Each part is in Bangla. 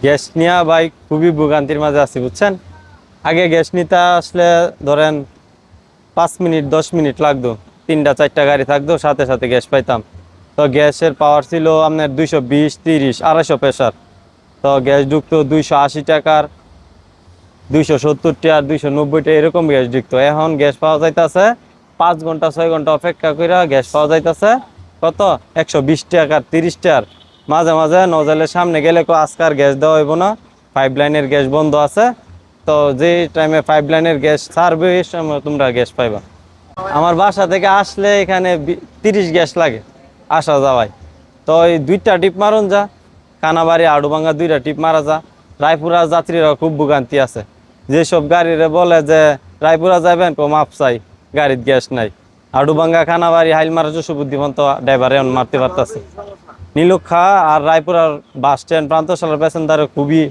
গ্যাস নিয়ে ভাই খুবই ভোগান্তির মাঝে আছি বুঝছেন। আগে গ্যাস নিতে আসলে ধরেন 5 মিনিট 10 মিনিট লাগতো, 3টা 4টা গাড়ি থাকতো, সাথে সাথে গ্যাস পাইতাম। তো গ্যাসের পাওয়ার ছিল আপনার 220 30 250 প্রেশার। তো গ্যাস ঢুকতো 280 টাকার, 270 টাকা 290 টাকা এরকম গ্যাস ঢুকতো। এখন গ্যাস পাওয়া যাইতেছে 5 ঘন্টা 6 ঘন্টা অপেক্ষা করে গ্যাস পাওয়া যাইতেছে কত 120 টাকার 30 টাকার। মাঝে মাঝে নজলের সামনে গেলে আজকার গ্যাস দেওয়া হইব না, পাইপ লাইনের গ্যাস বন্ধ আছে। তো যে টাইমে পাইপ লাইনের গ্যাস ছাড়বে এই সময় তোমরা গ্যাস পাইবা। আমার বাসা থেকে আসলে এখানে 30 গ্যাস লাগে আসা যাওয়ায়। তো ওই 2টা টিপ মারুন যা, কানাবাড়ি আড়ুভাঙ্গা 2টা টিপ মারা যা। রায়পুরা যাত্রীরা খুব ভোগান্তি আছে। যেসব গাড়িরে বলে যে রায়পুরা যাবেন মাপ চাই, গাড়ির গ্যাস নাই। আড়ুভাঙ্গা কানাবাড়ি হাইলমারা যশোবুদ্ধিমন্ত ড্রাইভারে মারতে পারতেছে। নীলক্ষা আর রায়পুরার বাস স্ট্যান্ড প্রান্তশালার প্যাসেঞ্জারে খুবই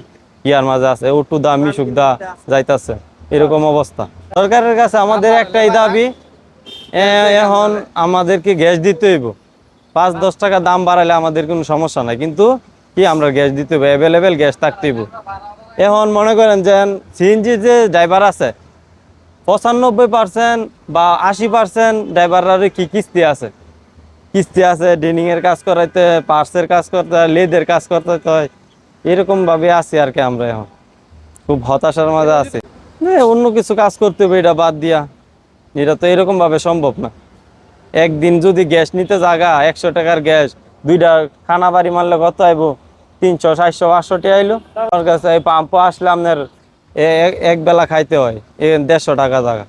ইয়ার মাঝে আছে, উট্টু দা মিশুক দা যাইতাছে এরকম অবস্থা। সরকারের কাছে আমাদের একটাই দাবি, এখন আমাদেরকে গ্যাস দিতে হইব। 5-10 টাকা দাম বাড়ালে আমাদের কোনো সমস্যা নাই, কিন্তু কি আমরা গ্যাস দিতে হইব, অ্যাভেলেবেল গ্যাস থাকতে হইব। এখন মনে করেন যে সিএনজি যে ড্রাইভার আছে 95% বা 80% ড্রাইভাররা কি কিস্তি আছে, কিস্তি আছে, ড্রেনিং এর কাজ করাইতে, পার্টসের কাজ করতে হয়, লেদের কাজ করতে হয়। এরকম ভাবে আছি আর কি। আমরা এখন খুব হতাশার মাঝে আছি। অন্য কিছু কাজ করতে হবে এটা বাদ দিয়া, এটা তো এরকম ভাবে সম্ভব না। একদিন যদি গ্যাস নিতে জাগা 100 টাকার গ্যাস 2টা খানা বাড়ি মারলে কত আইব, 300 400 500 টাকা আইলো। আমার কাছে এই পাম্প আসলে আপনার এক বেলা খাইতে হয় 150 টাকা জায়গা।